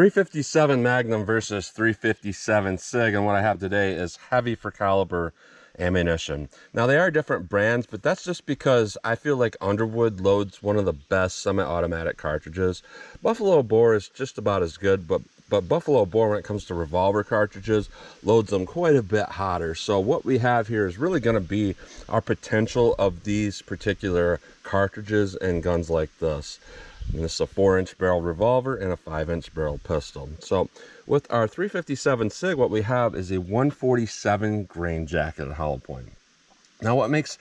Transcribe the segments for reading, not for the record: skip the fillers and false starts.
357 Magnum versus 357 Sig, and what I have today is heavy for caliber ammunition. Now they are different brands, but that's just because I feel like Underwood loads one of the best semi-automatic cartridges. Buffalo Bore is just about as good, but Buffalo Bore, when it comes to revolver cartridges, loads them quite a bit hotter. So what we have here is really going to be our potential of these particular cartridges and guns like this. And this is a 4-inch barrel revolver and a 5-inch barrel pistol. So with our 357 Sig, what we have is a 147 grain jacketed hollow point. Now what makes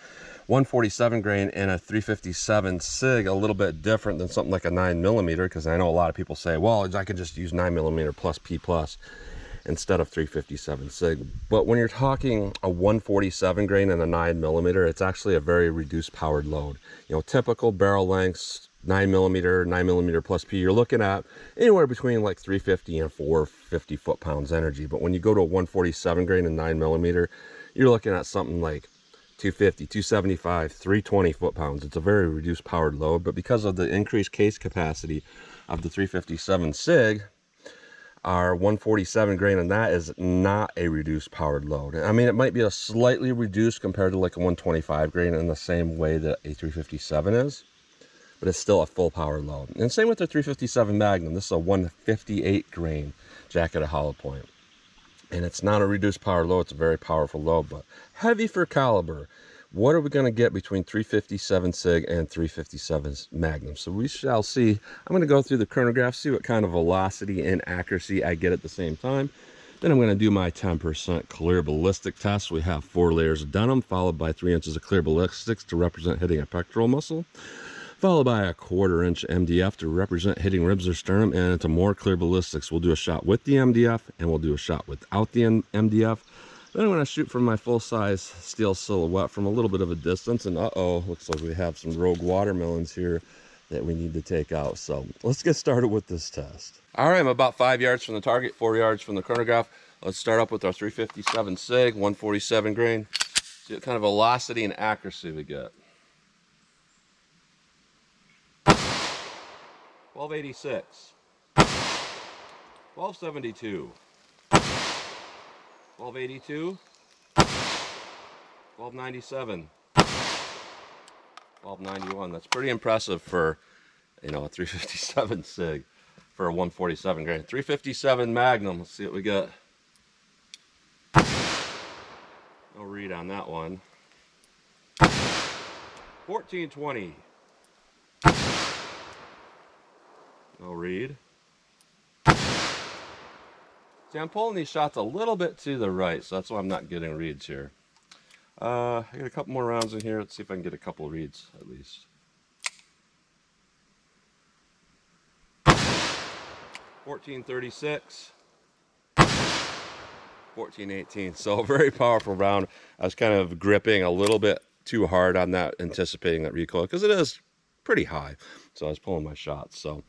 147 grain in a 357 Sig a little bit different than something like a 9mm, because I know a lot of people say, well, I can just use 9mm plus P plus instead of 357 Sig. But when you're talking a 147 grain and a 9mm, it's actually a very reduced powered load. You know, typical barrel lengths, 9mm plus P, you're looking at anywhere between like 350 and 450 foot-pounds energy. But when you go to a 147 grain and 9mm, you're looking at something like 250, 275, 320 foot-pounds. It's a very reduced powered load, but because of the increased case capacity of the 357 Sig, our 147 grain and that is not a reduced powered load. I mean, it might be a slightly reduced compared to like a 125 grain in the same way that a 357 is, but it's still a full power load. And same with the 357 Magnum. This is a 158 grain jacketed hollow point. And it's not a reduced power load, it's a very powerful load, but heavy for caliber. What are we going to get between 357 Sig and 357 Magnum? So we shall see. I'm going to go through the chronograph, see what kind of velocity and accuracy I get at the same time. Then I'm going to do my 10% clear ballistic test. We have 4 layers of denim, followed by 3 inches of clear ballistics to represent hitting a pectoral muscle, followed by a 1/4 inch MDF to represent hitting ribs or sternum, and into more clear ballistics. We'll do a shot with the MDF, and we'll do a shot without the MDF. Then I'm going to shoot from my full-size steel silhouette from a little bit of a distance, and looks like we have some rogue watermelons here that we need to take out. So let's get started with this test. All right, I'm about 5 yards from the target, 4 yards from the chronograph. Let's start up with our 357 Sig, 147 grain. See what kind of velocity and accuracy we get. 1286, 1272, 1282, 1297, 1291. That's pretty impressive for, you know, a 357 Sig for a 147 grain. 357 Magnum, let's see what we got. No read on that one. 1420. No read. See, I'm pulling these shots a little bit to the right, so that's why I'm not getting reads here. I got a couple more rounds in here. Let's see if I can get a couple reads at least. 1436. 1418. So a very powerful round. I was kind of gripping a little bit too hard on that, anticipating that recoil, because it is pretty high. So I was pulling my shots. So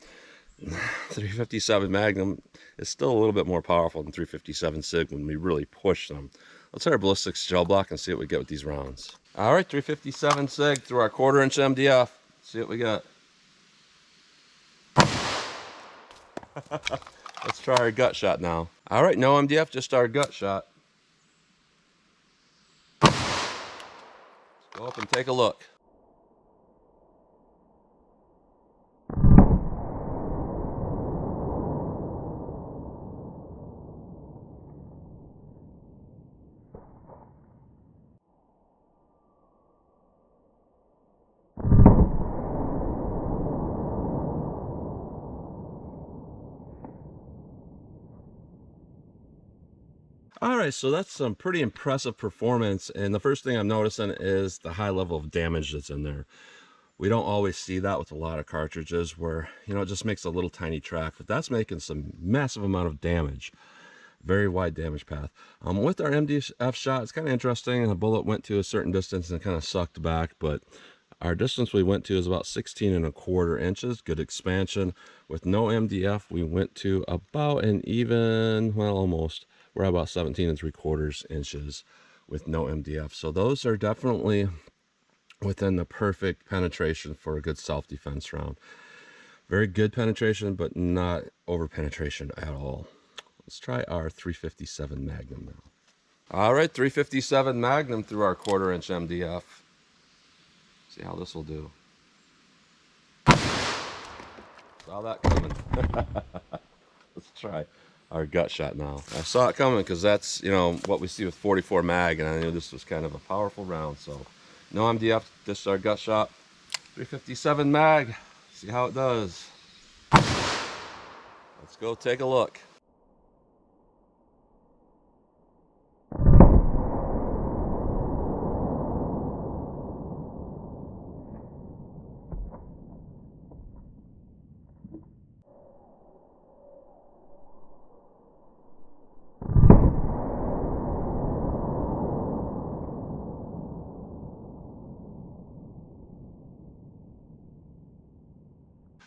357 Magnum is still a little bit more powerful than 357 Sig when we really push them. Let's hit our ballistics gel block and see what we get with these rounds. All right, 357 Sig through our 1/4 inch MDF. See what we got. Let's try our gut shot now. All right, no MDF, just our gut shot. Let's go up and take a look. All right, so that's some pretty impressive performance, and the first thing I'm noticing is the high level of damage that's in there. We don't always see that with a lot of cartridges where, you know, it just makes a little tiny track, but that's making some massive amount of damage. Very wide damage path. With our MDF shot, it's kind of interesting. The bullet went to a certain distance and kind of sucked back, but our distance we went to is about 16¼ inches. Good expansion. With no MDF, we went to about an even, well, almost. We're about 17¾ inches with no MDF. So those are definitely within the perfect penetration for a good self-defense round. Very good penetration, but not over penetration at all. Let's try our 357 Magnum now. All right, 357 Magnum through our 1/4 inch MDF. See how this will do. Saw that coming. Let's try our gut shot now. I saw it coming because that's, you know, what we see with 44 mag, and I knew this was kind of a powerful round. So no MDF, just our gut shot. 357 mag. See how it does. Let's go take a look.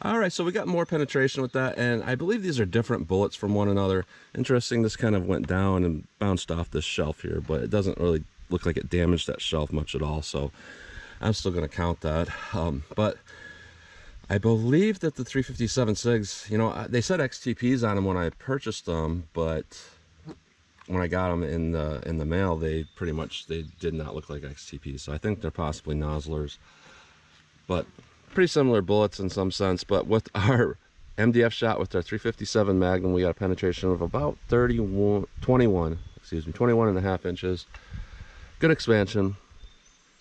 All right, so we got more penetration with that, and I believe these are different bullets from one another. Interesting, this kind of went down and bounced off this shelf here, but it doesn't really look like it damaged that shelf much at all, so I'm still going to count that. But I believe that the 357 SIGs, you know, they said XTPs on them when I purchased them, but when I got them in the mail, they did not look like XTPs, so I think they're possibly nozzlers. But pretty similar bullets in some sense. But with our MDF shot with our 357 Magnum, we got a penetration of about 21 and a half inches. Good expansion.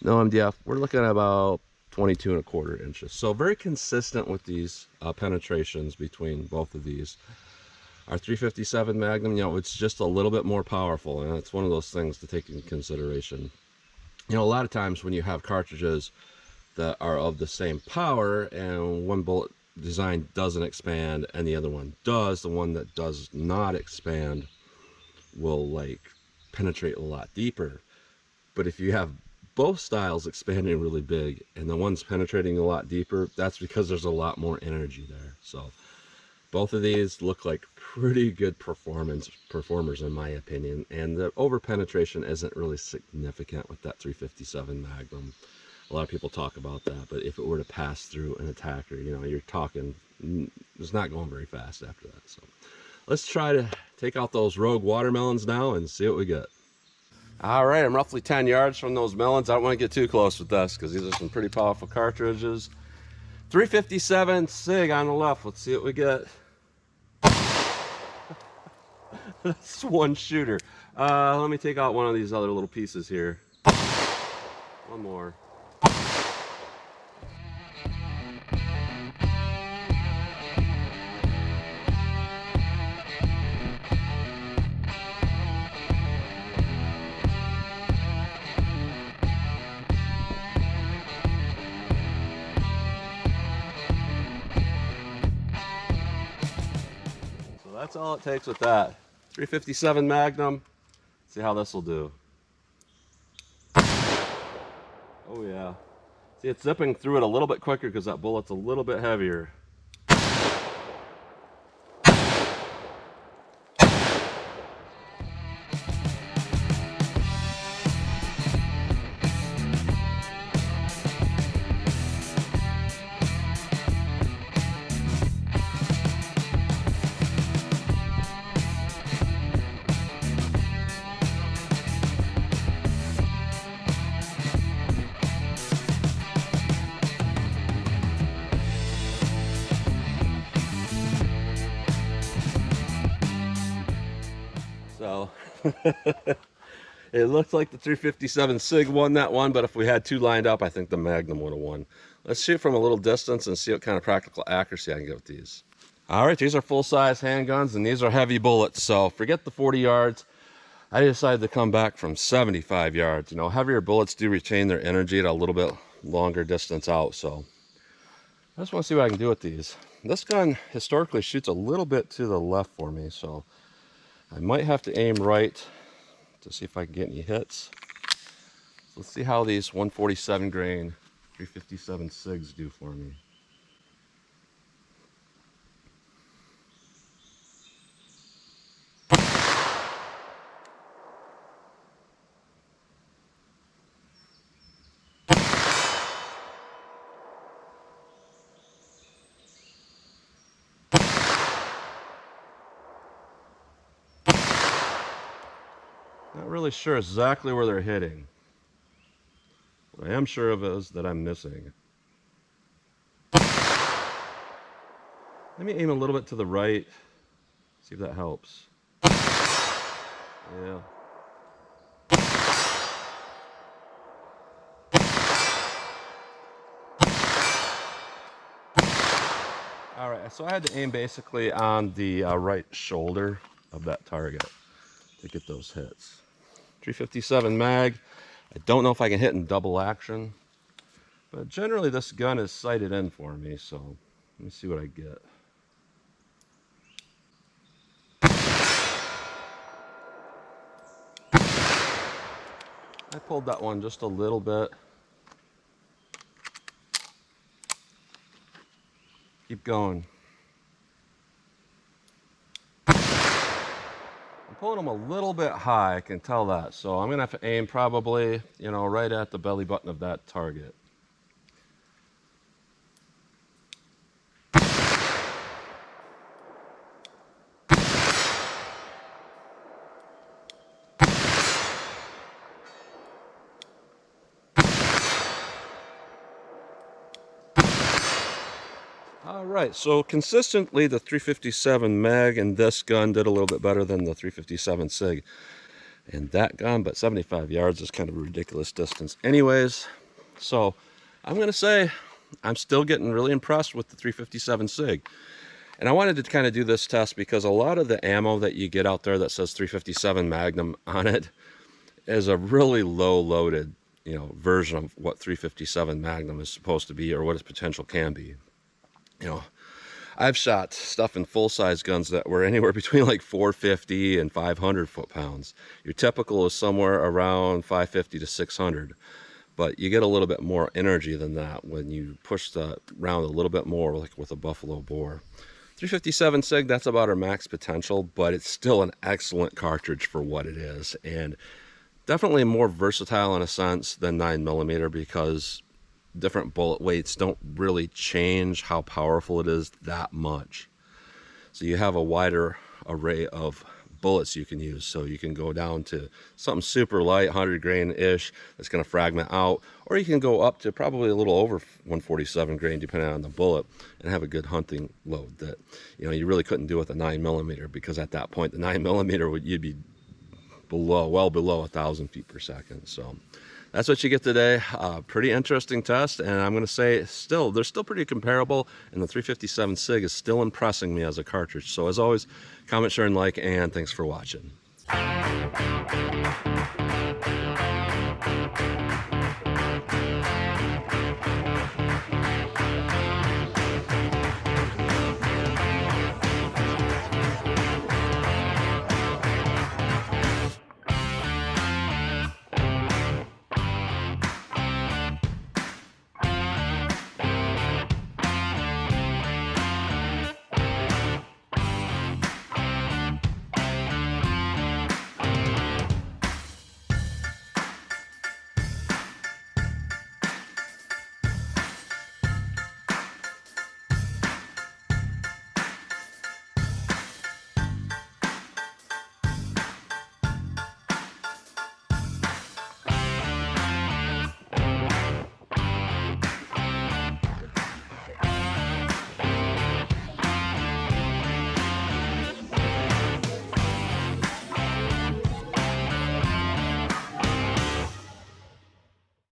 No MDF. We're looking at about 22 and a 1/4 inches. So very consistent with these penetrations between both of these. Our 357 Magnum, you know, it's just a little bit more powerful, and it's one of those things to take into consideration. You know, a lot of times when you have cartridges that are of the same power and one bullet design doesn't expand and the other one does, the one that does not expand will like penetrate a lot deeper. But if you have both styles expanding really big and the one's penetrating a lot deeper, that's because there's a lot more energy there. So both of these look like pretty good performers in my opinion, and the over penetration isn't really significant with that 357 Magnum. A lot of people talk about that, but if it were to pass through an attacker, you know, you're talking, it's not going very fast after that. So let's try to take out those rogue watermelons now and see what we get. All right, I'm roughly 10 yards from those melons. I don't want to get too close with this because these are some pretty powerful cartridges. 357 SIG on the left. Let's see what we get. That's one shooter. Let me take out one of these other little pieces here. One more. That's all it takes with that. 357 Magnum. See how this will do. Oh yeah. See, it's zipping through it a little bit quicker because that bullet's a little bit heavier. So it looks like the 357 SIG won that one, but if we had two lined up, I think the Magnum would have won. Let's shoot from a little distance and see what kind of practical accuracy I can get with these. All right, these are full-size handguns, and these are heavy bullets, so forget the 40 yards. I decided to come back from 75 yards. You know, heavier bullets do retain their energy at a little bit longer distance out, so I just want to see what I can do with these. This gun historically shoots a little bit to the left for me, so I might have to aim right to see if I can get any hits. Let's see how these 147 grain 357 SIGs do for me. Not really sure exactly where they're hitting. What I am sure of is that I'm missing. Let me aim a little bit to the right, see if that helps. Yeah. All right, so I had to aim basically on the right shoulder of that target to get those hits. 357 mag. I don't know if I can hit in double action, but generally this gun is sighted in for me, so let me see what I get. I pulled that one just a little bit. Keep going. I'm pulling them a little bit high, I can tell that. So I'm gonna have to aim probably, you know, right at the belly button of that target. All right, so consistently the 357 mag and this gun did a little bit better than the 357 Sig and that gun, but 75 yards is kind of a ridiculous distance anyways. So I'm gonna say I'm still getting really impressed with the 357 Sig. And I wanted to kind of do this test because a lot of the ammo that you get out there that says 357 Magnum on it is a really low loaded, you know, version of what 357 Magnum is supposed to be or what its potential can be. You know, I've shot stuff in full-size guns that were anywhere between like 450 and 500 foot-pounds. Your typical is somewhere around 550 to 600, but you get a little bit more energy than that when you push the round a little bit more, like with a buffalo bore. 357 Sig, that's about our max potential, but it's still an excellent cartridge for what it is, and definitely more versatile in a sense than 9mm because different bullet weights don't really change how powerful it is that much. So you have a wider array of bullets you can use. So you can go down to something super light, 100 grain-ish, that's going to fragment out, or you can go up to probably a little over 147 grain depending on the bullet and have a good hunting load that, you know, you really couldn't do with a 9mm because at that point the 9mm you'd be below, well below 1,000 feet per second. So that's what you get today. Pretty interesting test, and I'm going to say they're still pretty comparable, and the 357 Sig is still impressing me as a cartridge. So as always, comment, share, and like, and thanks for watching.